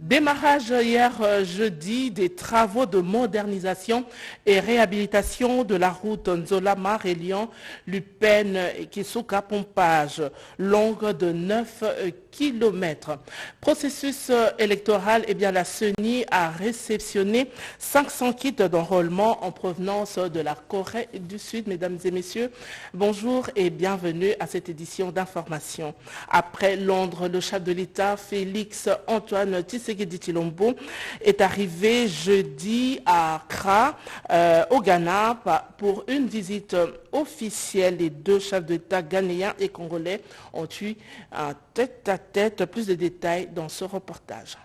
Démarrage hier jeudi des travaux de modernisation et réhabilitation de la route Nzolama reliant Lupène et Kisuka Pompage, longue de 9 km. Processus électoral, la CENI a réceptionné 500 kits d'enrôlement en provenance de la Corée du Sud. Mesdames et messieurs, bonjour et bienvenue à cette édition d'information. Après Londres, le chef de l'État, Félix Antoine Tshisekedi Tshilombo, est arrivé jeudi à Accra, au Ghana, pour une visite officielle. Les deux chefs d'État ghanéens et congolais ont eu un tête-à-tête. Plus de détails dans ce reportage.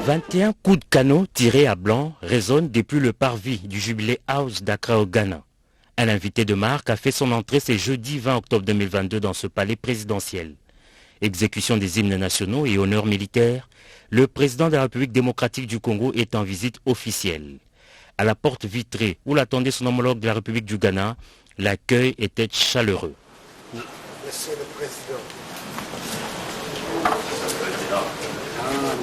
21 coups de canon tirés à blanc résonnent depuis le parvis du Jubilee House d'Accra au Ghana. Un invité de marque a fait son entrée ce jeudi 20 octobre 2022 dans ce palais présidentiel. Exécution des hymnes nationaux et honneurs militaires, le président de la République démocratique du Congo est en visite officielle. À la porte vitrée où l'attendait son homologue de la République du Ghana, l'accueil était chaleureux. Monsieur le Président.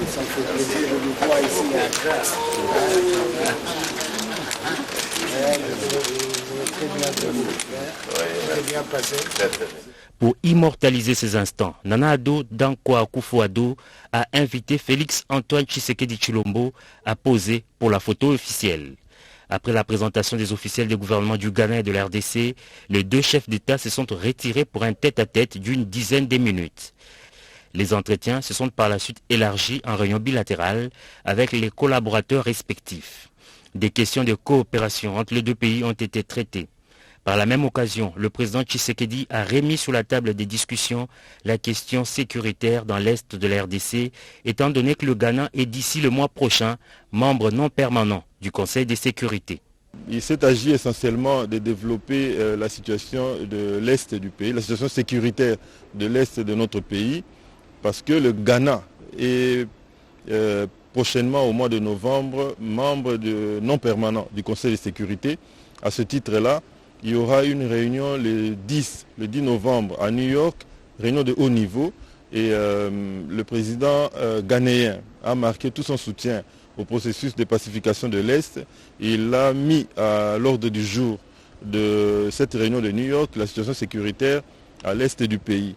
Ça me fait plaisir de vous voir ici à Accra. Très bien passé. Pour immortaliser ces instants, Nana Addo Dankwa Akufo-Addo a invité Félix Antoine Tshisekedi Tshilombo à poser pour la photo officielle. Après la présentation des officiels du gouvernement du Ghana et de la RDC, les deux chefs d'État se sont retirés pour un tête-à-tête d'une dizaine de minutes. Les entretiens se sont par la suite élargis en réunion bilatérale avec les collaborateurs respectifs. Des questions de coopération entre les deux pays ont été traitées. Par la même occasion, le président Tshisekedi a remis sur la table des discussions la question sécuritaire dans l'est de la RDC, étant donné que le Ghana est d'ici le mois prochain membre non permanent du Conseil de sécurité. Il s'est agi essentiellement de développer la situation de l'est du pays, la situation sécuritaire de l'est de notre pays, parce que le Ghana est prochainement au mois de novembre membre non permanent du Conseil de sécurité. À ce titre-là, il y aura une réunion le 10 novembre à New York, réunion de haut niveau, et le président ghanéen a marqué tout son soutien au processus de pacification de l'Est. Il a mis à l'ordre du jour de cette réunion de New York la situation sécuritaire à l'Est du pays.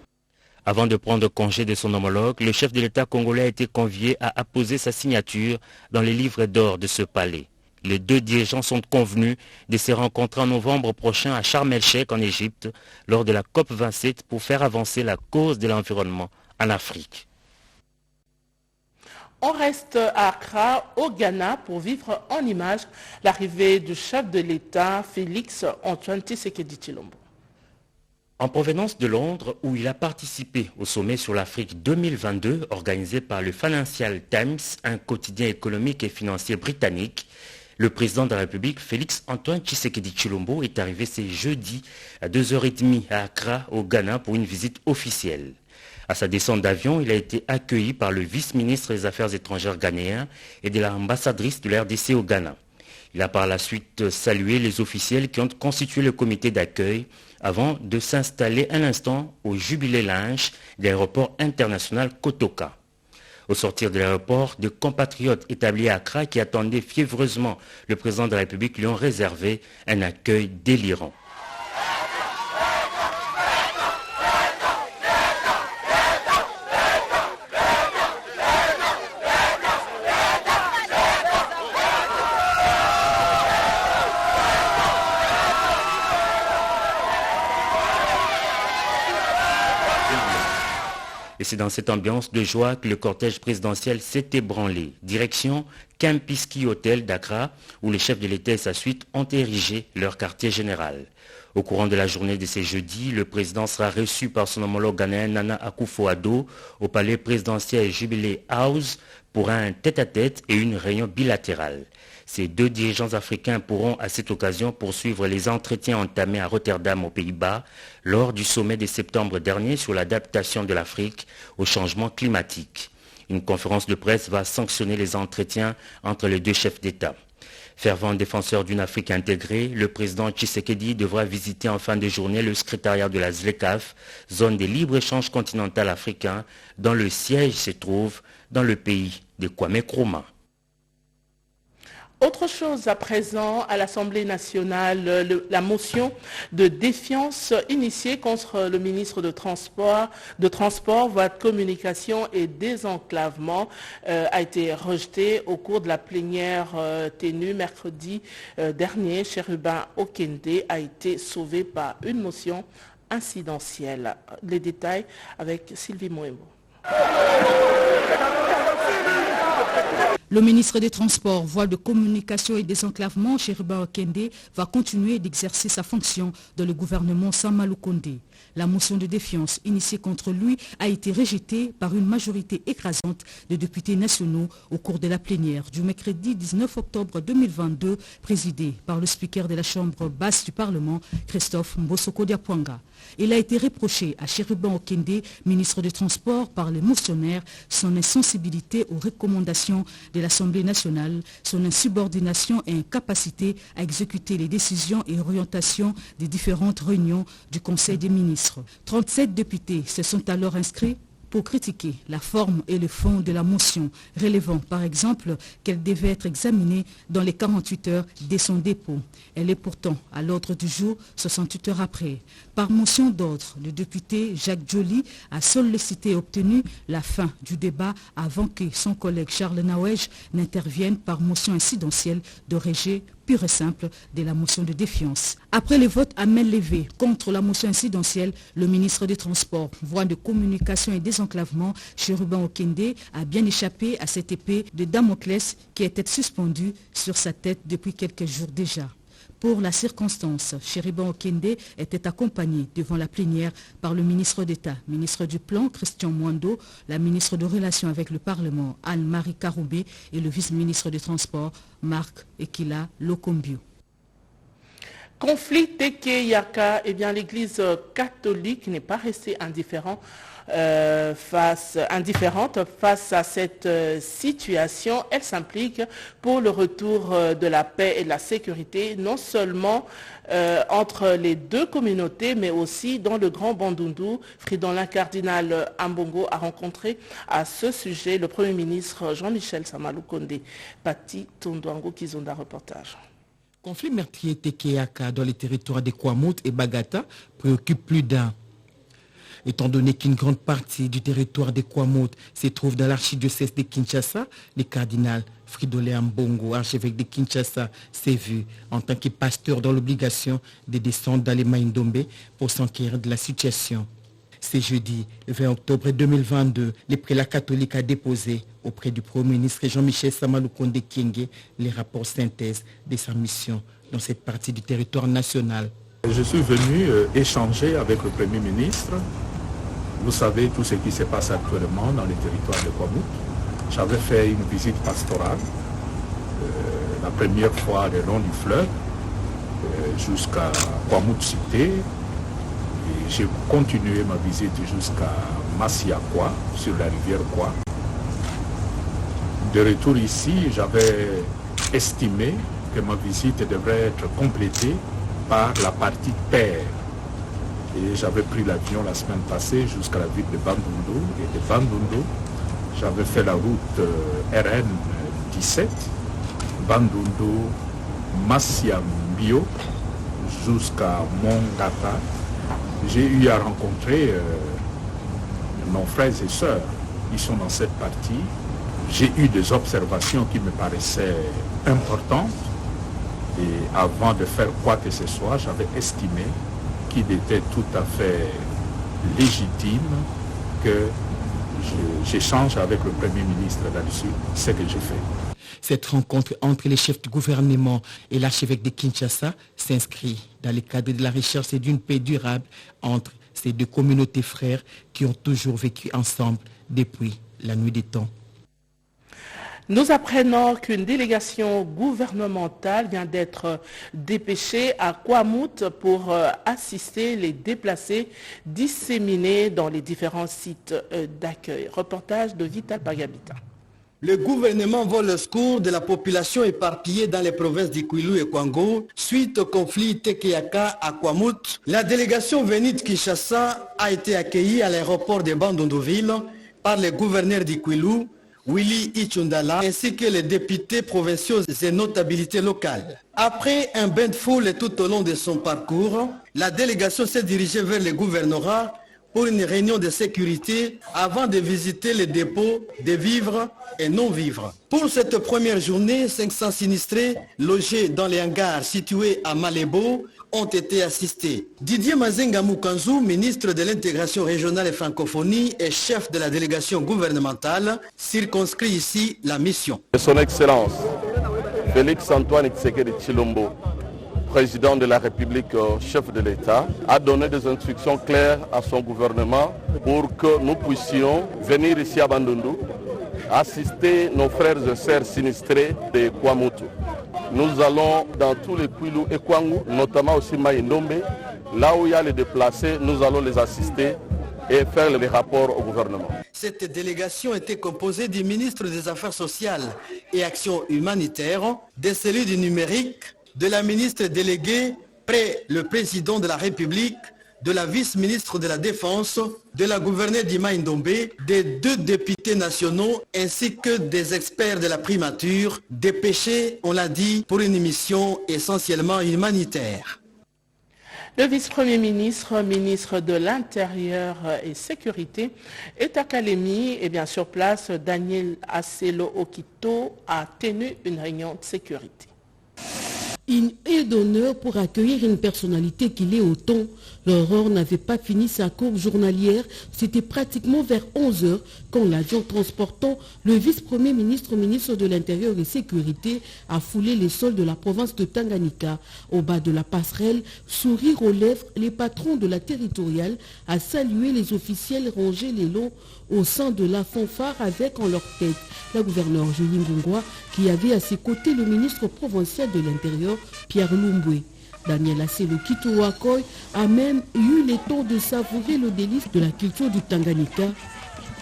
Avant de prendre congé de son homologue, le chef de l'État congolais a été convié à apposer sa signature dans les livres d'or de ce palais. Les deux dirigeants sont convenus de se rencontrer en novembre prochain à Sharm el-Sheikh en Égypte lors de la COP27 pour faire avancer la cause de l'environnement en Afrique. On reste à Accra, au Ghana, pour vivre en images l'arrivée du chef de l'État, Félix Antoine Tshisekedi Tshilombo. En provenance de Londres, où il a participé au sommet sur l'Afrique 2022 organisé par le Financial Times, un quotidien économique et financier britannique, le président de la République, Félix Antoine Tshisekedi Tshilombo, est arrivé ce jeudi à 2h30 à Accra, au Ghana, pour une visite officielle. À sa descente d'avion, il a été accueilli par le vice-ministre des Affaires étrangères ghanéen et de l'ambassadrice de la RDC au Ghana. Il a par la suite salué les officiels qui ont constitué le comité d'accueil avant de s'installer un instant au Jubilee Lounge de l'aéroport international Kotoka. Au sortir de l'aéroport, des compatriotes établis à Accra qui attendaient fiévreusement le président de la République lui ont réservé un accueil délirant. Et c'est dans cette ambiance de joie que le cortège présidentiel s'est ébranlé. Direction Kempinski Hotel d'Accra, où les chefs de l'État et sa suite ont érigé leur quartier général. Au courant de la journée de ce jeudi, le président sera reçu par son homologue ghanéen Nana Akufo-Addo au palais présidentiel Jubilee House pour un tête-à-tête et une réunion bilatérale. Ces deux dirigeants africains pourront à cette occasion poursuivre les entretiens entamés à Rotterdam aux Pays-Bas lors du sommet de septembre dernier sur l'adaptation de l'Afrique au changement climatique. Une conférence de presse va sanctionner les entretiens entre les deux chefs d'État. Fervent défenseur d'une Afrique intégrée, le président Tshisekedi devra visiter en fin de journée le secrétariat de la ZLECAf, zone des libre-échanges continental africain, dont le siège se trouve dans le pays de Kwame Nkrumah. Autre chose à présent, à l'Assemblée nationale, la motion de défiance initiée contre le ministre de Transport, voies de communication et désenclavement a été rejetée au cours de la plénière tenue mercredi dernier. Chérubin Okende a été sauvé par une motion incidentielle. Les détails avec Sylvie Moembo. Le ministre des Transports, Voies de communication et désenclavement, Chérubin Okende, va continuer d'exercer sa fonction dans le gouvernement Samalou Kondé. La motion de défiance initiée contre lui a été rejetée par une majorité écrasante de députés nationaux au cours de la plénière du mercredi 19 octobre 2022, présidée par le speaker de la Chambre basse du Parlement, Christophe Mbosoko Diapwanga. Il a été reproché à Chérubin Okende, ministre des Transports, par les motionnaires, son insensibilité aux recommandations de l'Assemblée nationale, son insubordination et incapacité à exécuter les décisions et orientations des différentes réunions du Conseil des ministres. 37 députés se sont alors inscrits pour critiquer la forme et le fond de la motion, relevant par exemple qu'elle devait être examinée dans les 48 heures dès son dépôt. Elle est pourtant à l'ordre du jour 68 heures après. Par motion d'ordre, le député Jacques Joly a sollicité et obtenu la fin du débat avant que son collègue Charles Naouège n'intervienne par motion incidentielle de rejet pur et simple de la motion de défiance. Après le vote à main levée contre la motion incidentielle, le ministre des Transports, Voies de communication et désenclavement, Chérubin Okende, a bien échappé à cette épée de Damoclès qui était suspendue sur sa tête depuis quelques jours déjà. Pour la circonstance, Chérubin Okende était accompagné devant la plénière par le ministre d'État, ministre du Plan, Christian Mwando, la ministre de Relations avec le Parlement, Anne-Marie Karoubé, et le vice-ministre des Transports, Marc Ekila Lokombio. Conflit Teke-Yaka, l'Église catholique n'est pas restée indifférente face à cette situation. Elle s'implique pour le retour de la paix et de la sécurité, non seulement entre les deux communautés, mais aussi dans le Grand Bandundu. Fridolin Cardinal Ambongo a rencontré à ce sujet le Premier ministre Jean-Michel Samalou Kondé. Pati Tondouango Kizonda, reportage. Conflit meurtrier Teke-Yaka dans les territoires de Kwamout et Bagata préoccupe plus d'un. Étant donné qu'une grande partie du territoire de Kwamout se trouve dans l'archidiocèse de Kinshasa, le cardinal Fridolin Ambongo, archevêque de Kinshasa, s'est vu en tant que pasteur dans l'obligation de descendre dans les Maïndombe pour s'enquérir de la situation. Ce jeudi, le 20 octobre 2022, le prélat catholique a déposé auprès du Premier ministre Jean-Michel Samalou Kondé Kyenge les rapports synthèse de sa mission dans cette partie du territoire national. Je suis venu échanger avec le Premier ministre. Vous savez tout ce qui se passe actuellement dans les territoires de Kwamout. J'avais fait une visite pastorale, la première fois le long du fleuve, jusqu'à Kwamout Cité. Et j'ai continué ma visite jusqu'à Massiakwa, sur la rivière Kwa. De retour ici, j'avais estimé que ma visite devrait être complétée par la partie terre. Et j'avais pris l'avion la semaine passée jusqu'à la ville de Bandundu. Et de Bandundu, j'avais fait la route RN 17, Bandundu, Massiambio, jusqu'à Mongata. J'ai eu à rencontrer nos frères et sœurs qui sont dans cette partie. J'ai eu des observations qui me paraissaient importantes. Et avant de faire quoi que ce soit, j'avais estimé qu'il était tout à fait légitime que j'échange avec le Premier ministre là-dessus, ce que j'ai fait. Cette rencontre entre les chefs du gouvernement et l'archevêque de Kinshasa s'inscrit dans le cadre de la recherche d'une paix durable entre ces deux communautés frères qui ont toujours vécu ensemble depuis la nuit des temps. Nous apprenons qu'une délégation gouvernementale vient d'être dépêchée à Kwamout pour assister les déplacés disséminés dans les différents sites d'accueil. Reportage de Vital Pagabita. Le gouvernement vole le secours de la population éparpillée dans les provinces d'Ikwilu et Kwango suite au conflit Tekeyaka à Kwamut. La délégation venue de Kinshasa a été accueillie à l'aéroport de Bandunduville par le gouverneur d'Ikwilu, Willy Ichundala, ainsi que les députés provinciaux et notabilités locales. Après un bain de foule tout au long de son parcours, la délégation s'est dirigée vers le gouvernorat pour une réunion de sécurité avant de visiter les dépôts de vivres et non-vivres. Pour cette première journée, 500 sinistrés logés dans les hangars situés à Malébo ont été assistés. Didier Mazenga Mukanzu, ministre de l'intégration régionale et francophonie et chef de la délégation gouvernementale, circonscrit ici la mission. Son Excellence, Félix Antoine Tshisekedi Tshilombo, président de la République, chef de l'État, a donné des instructions claires à son gouvernement pour que nous puissions venir ici à Bandundu, assister nos frères et sœurs sinistrés de Kwamutu. Nous allons dans tous les Kwilu et Kwangu, notamment aussi Maïndombe, là où il y a les déplacés, nous allons les assister et faire les rapports au gouvernement. Cette délégation était composée du ministre des Affaires sociales et Actions humanitaires, de celui du numérique, de la ministre déléguée près le président de la République, de la vice-ministre de la Défense, de la gouverneure d'Imaïndombe, des 2 députés nationaux ainsi que des experts de la primature, dépêchés, on l'a dit, pour une mission essentiellement humanitaire. Le vice-premier ministre, ministre de l'Intérieur et Sécurité, est à Kalemi et bien sur place, Daniel Asselo Okito a tenu une réunion de sécurité. Une haie d'honneur pour accueillir une personnalité qui l'est autant. L'aurore n'avait pas fini sa courbe journalière. C'était pratiquement vers 11h quand l'avion transportant le vice-premier ministre, ministre de l'Intérieur et Sécurité, a foulé les sols de la province de Tanganyika. Au bas de la passerelle, sourire aux lèvres, les patrons de la territoriale a salué les officiels rangés les longs au sein de la fanfare avec en leur tête la gouverneure Julie Ngongwa qui avait à ses côtés le ministre provincial de l'Intérieur Pierre Lumbwe. Daniel Asselo Okito a même eu le temps de savourer le délice de la culture du Tanganyika.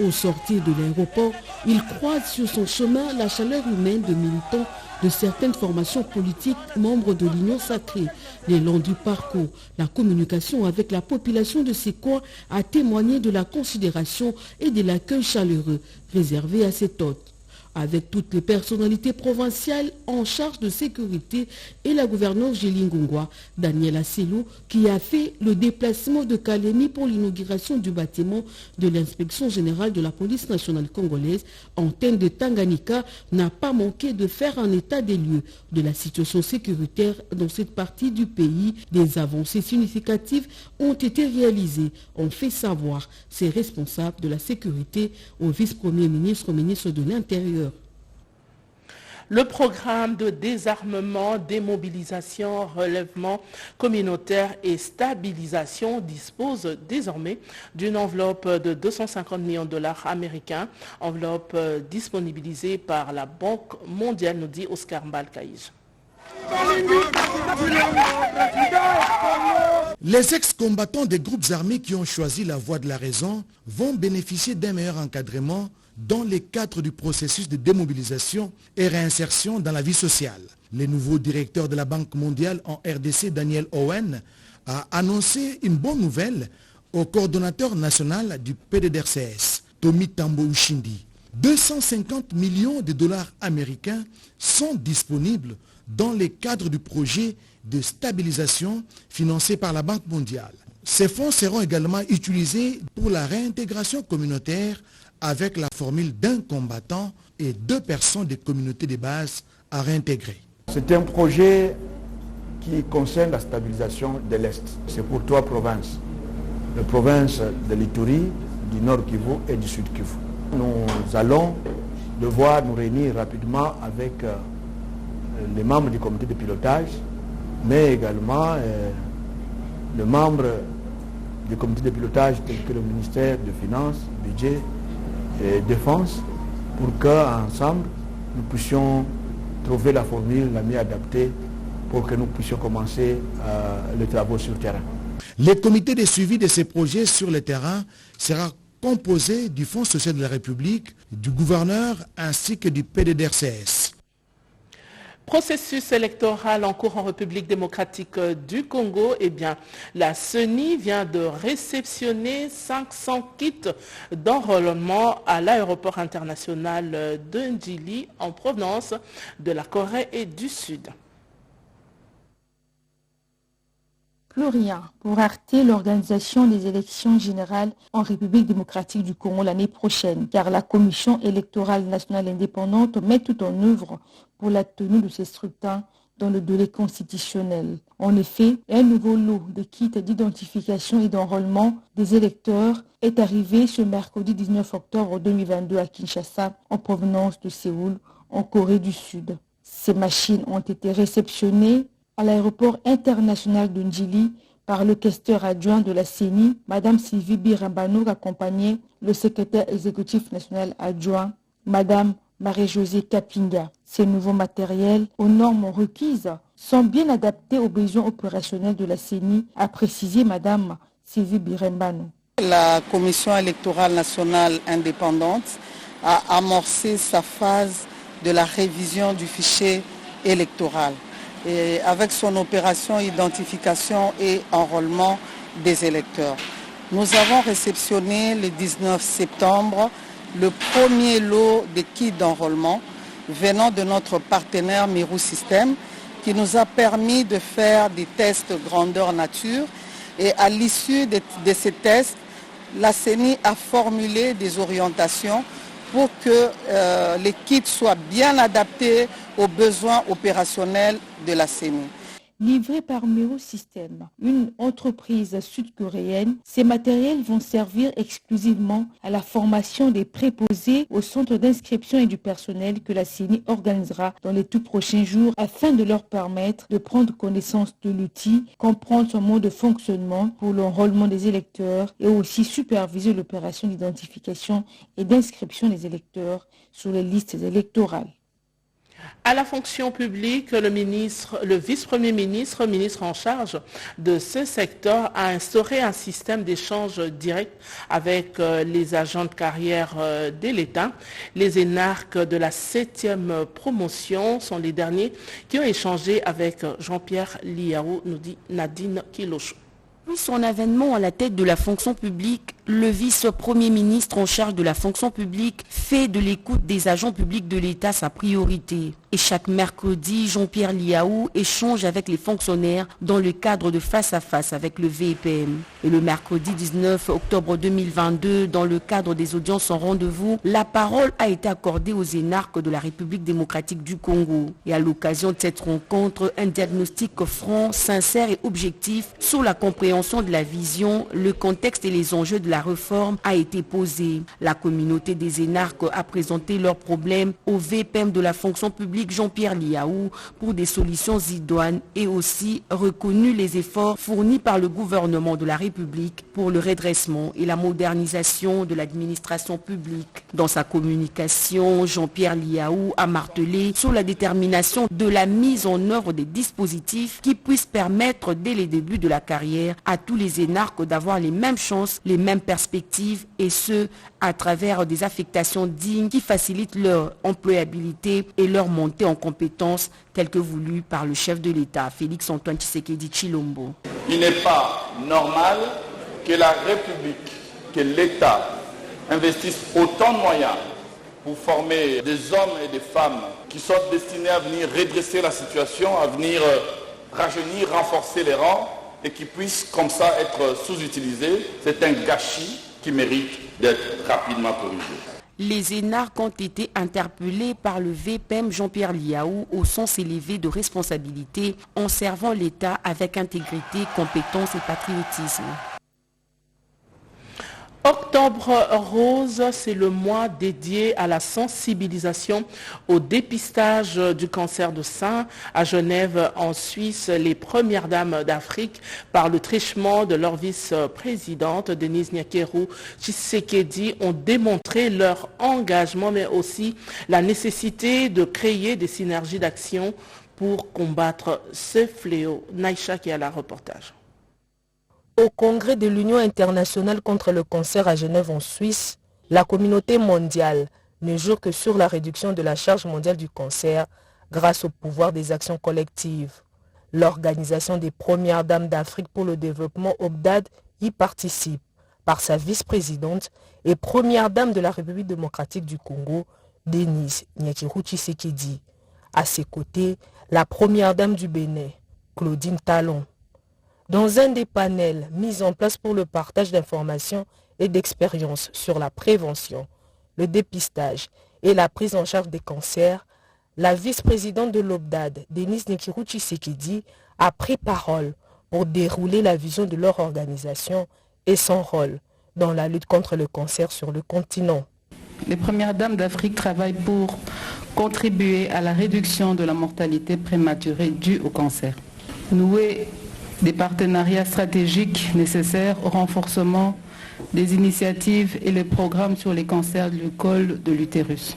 Au sortir de l'aéroport, il croise sur son chemin la chaleur humaine de militants de certaines formations politiques membres de l'Union sacrée. Le long du parcours, la communication avec la population de ces coins a témoigné de la considération et de l'accueil chaleureux réservé à cet hôte. Avec toutes les personnalités provinciales en charge de sécurité et la gouverneure Julie Ngongwa, Daniel Asselo, qui a fait le déplacement de Kalemi pour l'inauguration du bâtiment de l'inspection générale de la police nationale congolaise, antenne de Tanganyika, n'a pas manqué de faire un état des lieux de la situation sécuritaire dans cette partie du pays. Des avancées significatives ont été réalisées, ont fait savoir ces responsables de la sécurité au vice-premier ministre, ministre de l'Intérieur. Le programme de désarmement, démobilisation, relèvement communautaire et stabilisation dispose désormais d'une enveloppe de 250 millions de dollars américains, enveloppe disponibilisée par la Banque mondiale, nous dit Oscar Mbalkaïj. Les ex-combattants des groupes armés qui ont choisi la voie de la raison vont bénéficier d'un meilleur encadrement dans le cadre du processus de démobilisation et réinsertion dans la vie sociale. Le nouveau directeur de la Banque mondiale en RDC, Daniel Owen, a annoncé une bonne nouvelle au coordonnateur national du PDDRCS, Tommy Tambo Ushindi. 250 millions de dollars américains sont disponibles dans le cadre du projet de stabilisation financé par la Banque mondiale. Ces fonds seront également utilisés pour la réintégration communautaire avec la formule d'un combattant et 2 personnes des communautés de base à réintégrer. C'est un projet qui concerne la stabilisation de l'Est. C'est pour 3 provinces. Les provinces de l'Ituri, du Nord Kivu et du Sud Kivu. Nous allons devoir nous réunir rapidement avec les membres du comité de pilotage, mais également les membres du comité de pilotage tel que le ministère des Finances, Budget et Défense, pour qu'ensemble nous puissions trouver la formule la mieux adaptée pour que nous puissions commencer les travaux sur le terrain. Le comité de suivi de ces projets sur le terrain sera composé du Fonds social de la République, du gouverneur ainsi que du PDDRCS. Processus électoral en cours en République démocratique du Congo, la CENI vient de réceptionner 500 kits d'enrôlement à l'aéroport international de Ndjili en provenance de la Corée du Sud. Plus rien pour arrêter l'organisation des élections générales en République démocratique du Congo l'année prochaine, car la Commission électorale nationale indépendante met tout en œuvre pour la tenue de ces scrutins dans le délai constitutionnel. En effet, un nouveau lot de kits d'identification et d'enrôlement des électeurs est arrivé ce mercredi 19 octobre 2022 à Kinshasa en provenance de Séoul, en Corée du Sud. Ces machines ont été réceptionnées à l'aéroport international de Ndjili par le questeur adjoint de la CENI, Mme Sylvie Birambano, accompagnait le secrétaire exécutif national adjoint, Mme Marie-Josée Kapinga. Ces nouveaux matériels, aux normes requises, sont bien adaptés aux besoins opérationnels de la CENI, a précisé Mme Sylvie Birambano. La Commission électorale nationale indépendante a amorcé sa phase de la révision du fichier électoral. Et avec son opération identification et enrôlement des électeurs. Nous avons réceptionné le 19 septembre le premier lot de kits d'enrôlement venant de notre partenaire Mirou System qui nous a permis de faire des tests grandeur nature et à l'issue de ces tests, la CENI a formulé des orientations pour que les kits soient bien adaptés aux besoins opérationnels de la CENI. Livrés par Mirou System, une entreprise sud-coréenne, ces matériels vont servir exclusivement à la formation des préposés au centre d'inscription et du personnel que la CENI organisera dans les tout prochains jours afin de leur permettre de prendre connaissance de l'outil, comprendre son mode de fonctionnement pour l'enrôlement des électeurs et aussi superviser l'opération d'identification et d'inscription des électeurs sur les listes électorales. À la fonction publique, le vice-premier ministre, ministre en charge de ce secteur, a instauré un système d'échange direct avec les agents de carrière de l'État. Les énarques de la 7e promotion sont les derniers qui ont échangé avec Jean-Pierre Liaou, nous dit Nadine Kilochou. Puis son avènement à la tête de la fonction publique, le vice-premier ministre en charge de la fonction publique fait de l'écoute des agents publics de l'État sa priorité. Et chaque mercredi, Jean-Pierre Liaou échange avec les fonctionnaires dans le cadre de face-à-face avec le VPM. Et le mercredi 19 octobre 2022, dans le cadre des audiences en rendez-vous, la parole a été accordée aux énarques de la République démocratique du Congo. Et à l'occasion de cette rencontre, un diagnostic franc, sincère et objectif sur la compréhension de la vision, le contexte et les enjeux de la réforme a été posé. La communauté des énarques a présenté leurs problèmes au VPM de la fonction publique Jean-Pierre Liaou pour des solutions idoines et aussi reconnu les efforts fournis par le gouvernement de la République pour le redressement et la modernisation de l'administration publique. Dans sa communication, Jean-Pierre Liaou a martelé sur la détermination de la mise en œuvre des dispositifs qui puissent permettre dès les débuts de la carrière à tous les énarques d'avoir les mêmes chances, les mêmes perspectives et ce, à travers des affectations dignes qui facilitent leur employabilité et leur montée en compétences telles que voulues par le chef de l'État, Félix Antoine Tshisekedi Tshilombo. Il n'est pas normal que la République, que l'État investisse autant de moyens pour former des hommes et des femmes qui sont destinés à venir redresser la situation, à venir rajeunir, renforcer les rangs et qui puissent comme ça être sous-utilisés. C'est un gâchis qui mérite d'être rapidement corrigé. Les énarques ont été interpellés par le VPM Jean-Pierre Liaou au sens élevé de responsabilité en servant l'État avec intégrité, compétence et patriotisme. Octobre rose, c'est le mois dédié à la sensibilisation au dépistage du cancer du sein. À Genève, en Suisse, les premières dames d'Afrique, par le truchement de leur vice-présidente, Denise Nyakeru Tshisekedi, ont démontré leur engagement, mais aussi la nécessité de créer des synergies d'action pour combattre ce fléau. Naïcha qui a la reportage. Au congrès de l'Union internationale contre le cancer à Genève en Suisse, la communauté mondiale ne joue que sur la réduction de la charge mondiale du cancer grâce au pouvoir des actions collectives. L'Organisation des Premières Dames d'Afrique pour le développement OBDAD y participe par sa vice-présidente et première dame de la République démocratique du Congo, Denise Nyakiru Tshisekedi. À ses côtés, la première dame du Bénin, Claudine Talon. Dans un des panels mis en place pour le partage d'informations et d'expériences sur la prévention, le dépistage et la prise en charge des cancers, la vice-présidente de l'OBDAD, Denise Nyakiru Tshisekedi, a pris parole pour dérouler la vision de leur organisation et son rôle dans la lutte contre le cancer sur le continent. Les Premières Dames d'Afrique travaillent pour contribuer à la réduction de la mortalité prématurée due au cancer. Nouer des partenariats stratégiques nécessaires au renforcement des initiatives et les programmes sur les cancers du col de l'utérus.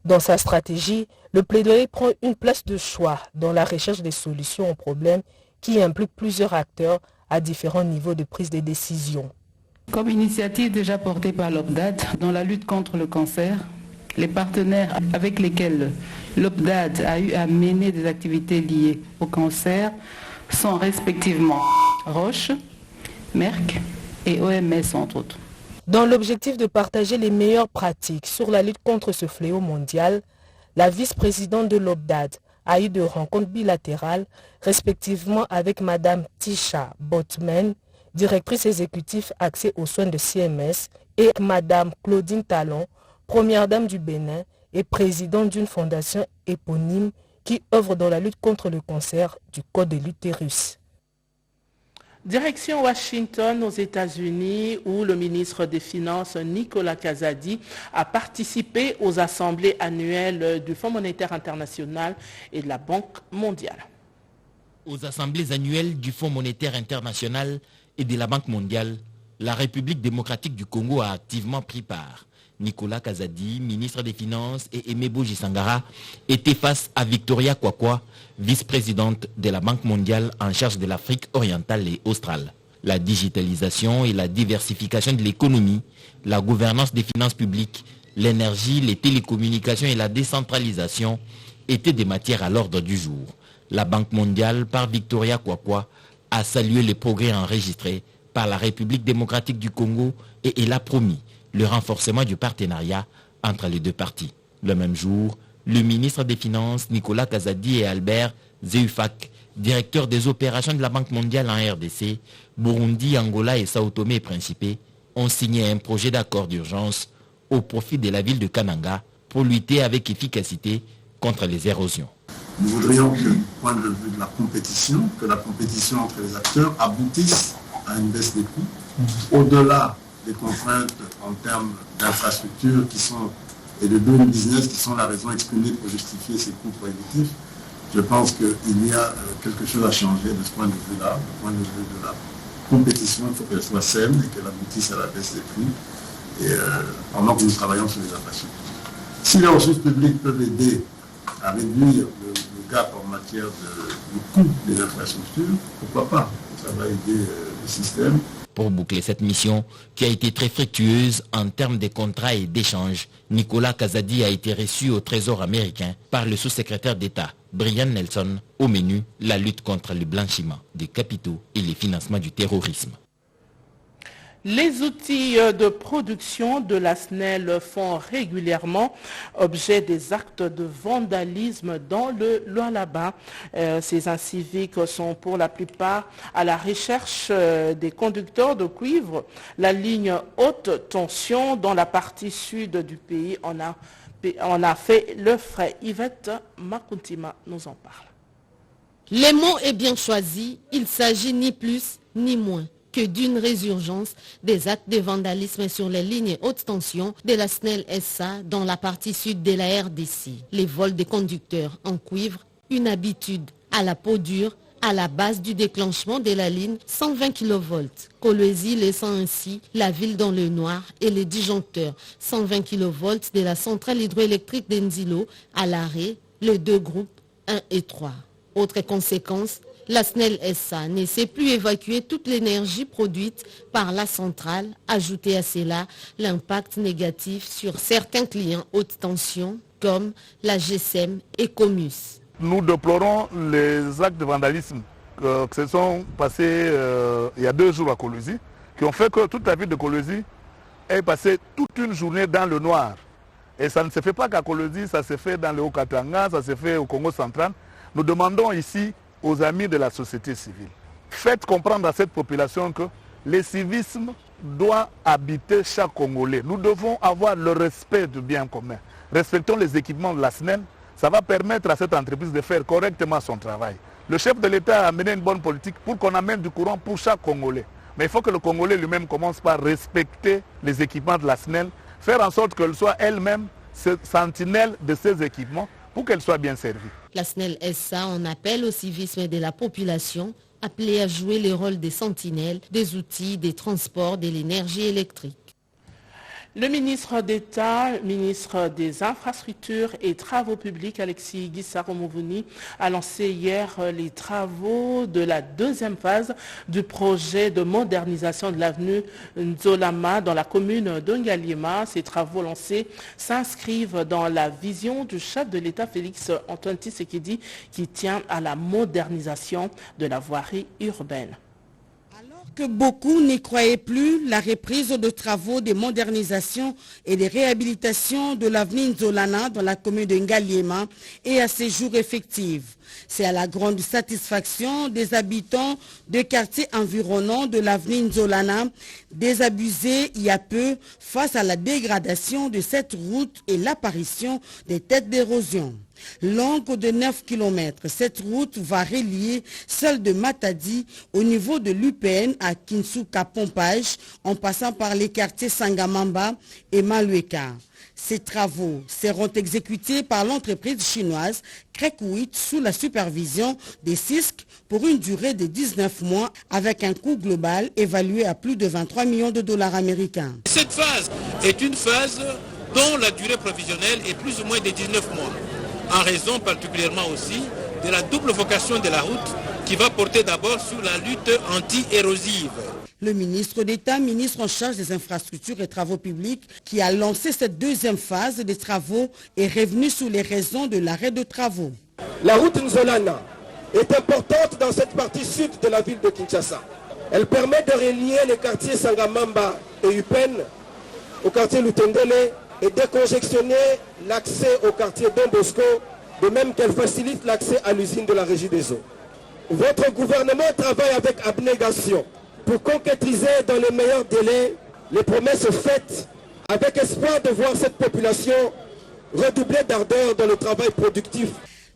Dans sa stratégie, le plaidoyer prend une place de choix dans la recherche des solutions aux problèmes qui impliquent plusieurs acteurs à différents niveaux de prise de décision. Comme initiative déjà portée par l'OBDAD dans la lutte contre le cancer, les partenaires avec lesquels l'OBDAD a eu à mener des activités liées au cancer sont respectivement Roche, Merck et OMS entre autres. Dans l'objectif de partager les meilleures pratiques sur la lutte contre ce fléau mondial, la vice-présidente de l'OBDAD a eu de rencontres bilatérales, respectivement avec Mme Tisha Botman, directrice exécutive accès aux soins de CMS, et Mme Claudine Talon, première dame du Bénin et présidente d'une fondation éponyme qui œuvre dans la lutte contre le cancer du col de l'utérus. Direction Washington aux États-Unis où le ministre des Finances Nicolas Kazadi a participé aux assemblées annuelles du Fonds monétaire international et de la Banque mondiale. Aux assemblées annuelles du Fonds monétaire international et de la Banque mondiale, la République démocratique du Congo a activement pris part. Nicolas Kazadi, ministre des Finances, et Aimé Boji Sangara étaient face à Victoria Kwakwa, vice-présidente de la Banque mondiale en charge de l'Afrique orientale et australe. La digitalisation et la diversification de l'économie, la gouvernance des finances publiques, l'énergie, les télécommunications et la décentralisation étaient des matières à l'ordre du jour. La Banque mondiale, par Victoria Kwakwa, a salué les progrès enregistrés par la République démocratique du Congo et elle a promis le renforcement du partenariat entre les deux parties. Le même jour, le ministre des Finances, Nicolas Kazadi, et Albert Zeufak, directeur des opérations de la Banque mondiale en RDC, Burundi, Angola et Sao Tomé et Principe, ont signé un projet d'accord d'urgence au profit de la ville de Kananga pour lutter avec efficacité contre les érosions. Nous voudrions que, du point de vue de la compétition, que la compétition entre les acteurs aboutisse à une baisse des coûts, au-delà des contraintes en termes d'infrastructures et de doing business qui sont la raison exprimée pour justifier ces coûts prohibitifs. Je pense qu'il y a quelque chose à changer de ce point de vue-là, du point de vue de la compétition. Il faut qu'elle soit saine et qu'elle aboutisse à la baisse des prix, et pendant que nous travaillons sur les infrastructures. Si les ressources publiques peuvent aider à réduire le gap en matière de coût des infrastructures, pourquoi pas? Ça va aider le système. Pour boucler cette mission, qui a été très fructueuse en termes de contrats et d'échanges, Nicolas Kazadi a été reçu au Trésor américain par le sous-secrétaire d'État, Brian Nelson, au menu la lutte contre le blanchiment des capitaux et le financement du terrorisme. Les outils de production de la SNEL font régulièrement objet des actes de vandalisme dans le Lualaba. Ces inciviques sont pour la plupart à la recherche des conducteurs de cuivre. La ligne haute tension dans la partie sud du pays en a fait le frais. Yvette Makuntima nous en parle. Le mot est bien choisi. Il s'agit ni plus ni moins que d'une résurgence des actes de vandalisme sur les lignes haute tension de la SNEL SA dans la partie sud de la RDC. Les vols des conducteurs en cuivre, une habitude à la peau dure, à la base du déclenchement de la ligne 120 kV. Kolwezi laissant ainsi la ville dans le noir et les disjoncteurs 120 kV de la centrale hydroélectrique d'Enzilo à l'arrêt, les deux groupes 1 et 3. Autre conséquence, La SNEL SA ne sait plus évacuer toute l'énergie produite par la centrale. Ajoutez à cela l'impact négatif sur certains clients haute tension comme la GSM et Comus. Nous déplorons les actes de vandalisme qui se sont passés il y a 2 jours à Kolwezi, qui ont fait que toute la ville de Kolwezi ait passé toute une journée dans le noir. Et ça ne se fait pas qu'à Kolwezi, ça se fait dans le Haut-Katanga, ça se fait au Congo central. Nous demandons ici aux amis de la société civile, faites comprendre à cette population que le civisme doit habiter chaque Congolais. Nous devons avoir le respect du bien commun. Respectons les équipements de la SNEL, ça va permettre à cette entreprise de faire correctement son travail. Le chef de l'État a mené une bonne politique pour qu'on amène du courant pour chaque Congolais. Mais il faut que le Congolais lui-même commence par respecter les équipements de la SNEL, faire en sorte qu'elle soit elle-même sentinelle de ces équipements pour qu'elle soit bien servie. La SNEL SA en appelle au civisme de la population, appelée à jouer le rôle des sentinelles, des outils, des transports, de l'énergie électrique. Le ministre d'État, ministre des Infrastructures et Travaux publics, Alexis Guissaro-Mouvouni, a lancé hier les travaux de la 2e phase du projet de modernisation de l'avenue Nzolama dans la commune de Ngaliema. Ces travaux lancés s'inscrivent dans la vision du chef de l'État, Félix Antoine Tshisekedi, qui tient à la modernisation de la voirie urbaine. Que beaucoup n'y croyaient plus, la reprise de travaux de modernisation et de réhabilitation de l'avenue Nzolana dans la commune de Ngaliema est à ce jour effective. C'est à la grande satisfaction des habitants de quartiers environnants de l'avenue Nzolana, désabusés il y a peu face à la dégradation de cette route et l'apparition des têtes d'érosion. Longue de 9 km, cette route va relier celle de Matadi au niveau de l'UPN à Kinsuka-Pompage en passant par les quartiers Sangamamba et Malueka. Ces travaux seront exécutés par l'entreprise chinoise Crec-Huit sous la supervision des CISC pour une durée de 19 mois avec un coût global évalué à plus de 23 millions de dollars américains. Cette phase est une phase dont la durée provisionnelle est plus ou moins de 19 mois. En raison particulièrement aussi de la double vocation de la route qui va porter d'abord sur la lutte anti-érosive. Le ministre d'État, ministre en charge des infrastructures et travaux publics, qui a lancé cette 2e phase des travaux, est revenu sur les raisons de l'arrêt de travaux. La route Nzolana est importante dans cette partie sud de la ville de Kinshasa. Elle permet de relier les quartiers Sangamamba et Upen au quartier Lutendele et décongestionner l'accès au quartier Don Bosco, de même qu'elle facilite l'accès à l'usine de la Régie des eaux. Votre gouvernement travaille avec abnégation pour concrétiser dans les meilleurs délais les promesses faites, avec espoir de voir cette population redoubler d'ardeur dans le travail productif.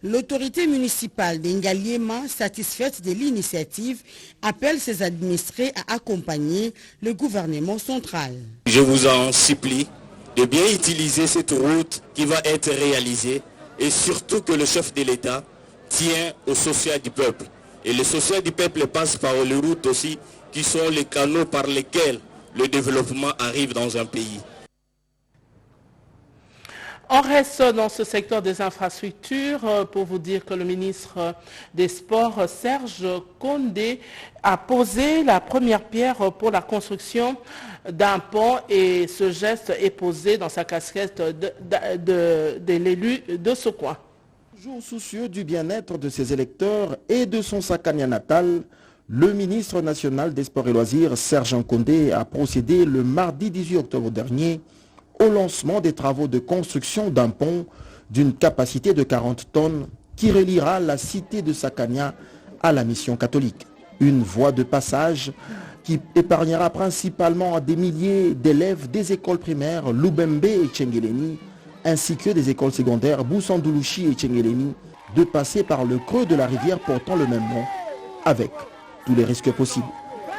L'autorité municipale d'Ngaliema, satisfaite de l'initiative, appelle ses administrés à accompagner le gouvernement central. Je vous en supplie de bien utiliser cette route qui va être réalisée et surtout que le chef de l'État tient au social du peuple. Et le social du peuple passe par les routes aussi qui sont les canaux par lesquels le développement arrive dans un pays. On reste dans ce secteur des infrastructures pour vous dire que le ministre des Sports, Serge Condé, a posé la première pierre pour la construction d'un pont et ce geste est posé dans sa casquette de l'élu de ce coin. Toujours soucieux du bien-être de ses électeurs et de son Sakania natal, le ministre national des Sports et Loisirs, Serge Condé, a procédé le mardi 18 octobre dernier au lancement des travaux de construction d'un pont d'une capacité de 40 tonnes qui reliera la cité de Sakania à la mission catholique. Une voie de passage qui épargnera principalement à des milliers d'élèves des écoles primaires Lubembe et Tchengeleni, ainsi que des écoles secondaires Boussandoulouchi et Tchengeleni, de passer par le creux de la rivière portant le même nom, avec tous les risques possibles.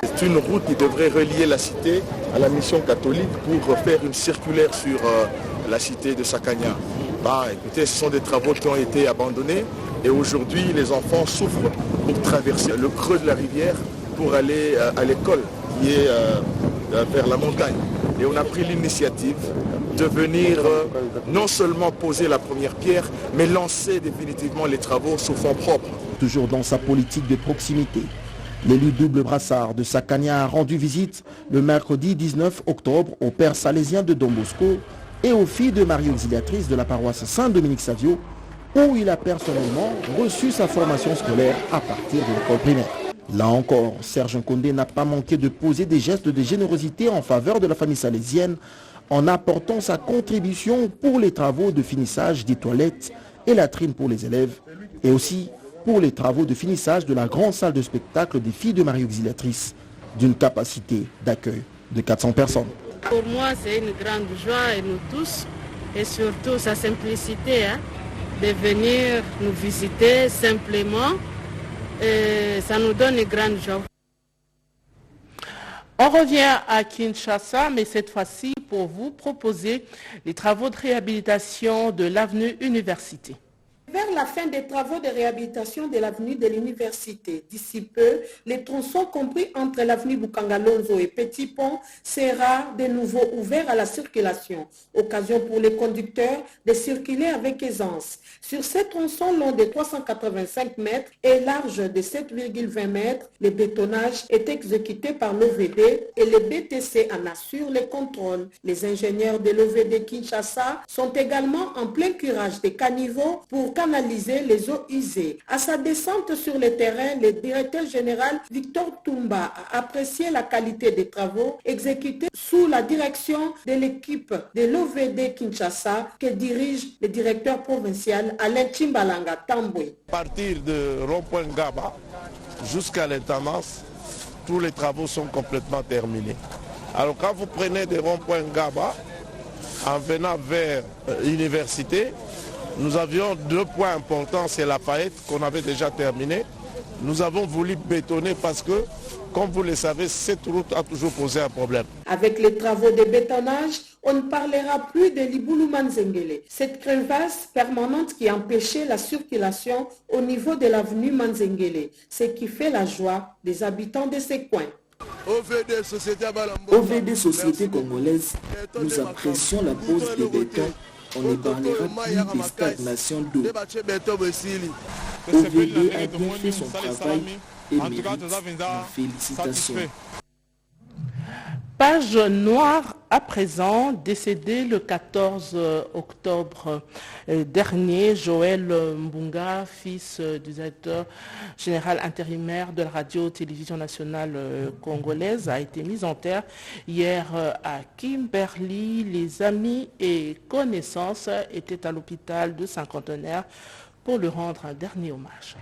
C'est une route qui devrait relier la cité à la mission catholique pour faire une circulaire sur la cité de Sakania. Écoutez, ce sont des travaux qui ont été abandonnés et aujourd'hui les enfants souffrent pour traverser le creux de la rivière pour aller à l'école qui est vers la montagne. Et on a pris l'initiative de venir non seulement poser la première pierre, mais lancer définitivement les travaux sous fonds propres. Toujours dans sa politique de proximité, l'élu double brassard de Sakania a rendu visite le mercredi 19 octobre au père salésien de Don Bosco et aux filles de Marie Auxiliatrice de la paroisse Saint-Dominique Savio, où il a personnellement reçu sa formation scolaire à partir de l'école primaire. Là encore, Serge Nkondé n'a pas manqué de poser des gestes de générosité en faveur de la famille salésienne en apportant sa contribution pour les travaux de finissage des toilettes et latrines pour les élèves et aussi pour les travaux de finissage de la grande salle de spectacle des filles de Marie Auxiliatrice d'une capacité d'accueil de 400 personnes. Pour moi, c'est une grande joie et nous tous, et surtout sa simplicité, de venir nous visiter simplement, et ça nous donne une grande joie. On revient à Kinshasa, mais cette fois-ci pour vous proposer les travaux de réhabilitation de l'avenue Université. Vers la fin des travaux de réhabilitation de l'avenue de l'Université, d'ici peu, les tronçons compris entre l'avenue Bukangalonzo et Petit Pont sera de nouveau ouvert à la circulation. Occasion pour les conducteurs de circuler avec aisance. Sur ces tronçons longs de 385 mètres et large de 7,20 mètres, le bétonnage est exécuté par l'OVD et le BTC en assure les contrôles. Les ingénieurs de l'OVD Kinshasa sont également en plein curage des caniveaux pour canaliser les eaux usées. À sa descente sur le terrain, le directeur général Victor Toumba a apprécié la qualité des travaux exécutés sous la direction de l'équipe de l'OVD Kinshasa que dirige le directeur provincial Alain Chimbalanga Tamboué. À partir de rond-point Gaba jusqu'à l'intendance, tous les travaux sont complètement terminés. Alors quand vous prenez des ronds-points Gaba, en venant vers l'université, nous avions deux points importants, c'est Lafayette qu'on avait déjà terminé. Nous avons voulu bétonner parce que, comme vous le savez, cette route a toujours posé un problème. Avec les travaux de bétonnage, on ne parlera plus de l'Iboulou-Manzengele, cette crevasse permanente qui empêchait la circulation au niveau de l'avenue Manzengele, ce qui fait la joie des habitants de ces coins. OVD Société Congolaise, nous apprécions la pose de béton. On épargnera plus des stagnations d'eau. OVD a bien fait son travail et mérite une félicitation. Page noire à présent, décédé le 14 octobre dernier, Joël Mbunga, fils du directeur général intérimaire de la radio-télévision nationale congolaise, a été mis en terre hier à Kimberley. Les amis et connaissances étaient à l'hôpital de Saint-Cantenaire pour lui rendre un dernier hommage.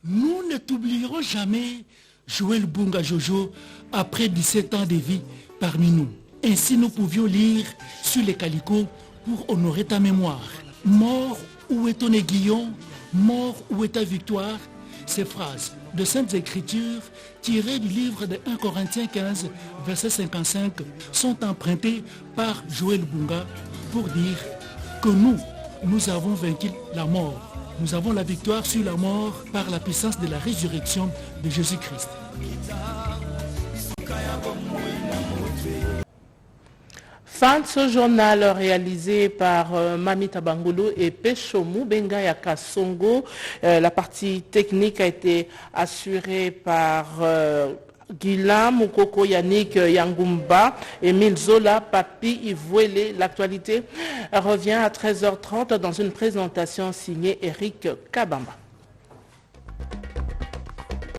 Nous ne t'oublierons jamais, Joël Bunga Jojo, après 17 ans de vie parmi nous. Ainsi nous pouvions lire sur les calicots pour honorer ta mémoire. Mort, où est ton aiguillon? Mort, où est ta victoire? Ces phrases de Saintes Écritures tirées du livre de 1 Corinthiens 15, verset 55, sont empruntées par Joël Bunga pour dire que nous avons vaincu la mort. Nous avons la victoire sur la mort par la puissance de la résurrection de Jésus-Christ. Fin de ce journal réalisé par Mamita Bangoulou et Peshomu Bengaya Kasongo. La partie technique a été assurée par Guilam, Moukoko, Yannick, Yangumba, Emile Zola, Papi, Ivouélé. L'actualité revient à 13h30 dans une présentation signée Eric Kabamba.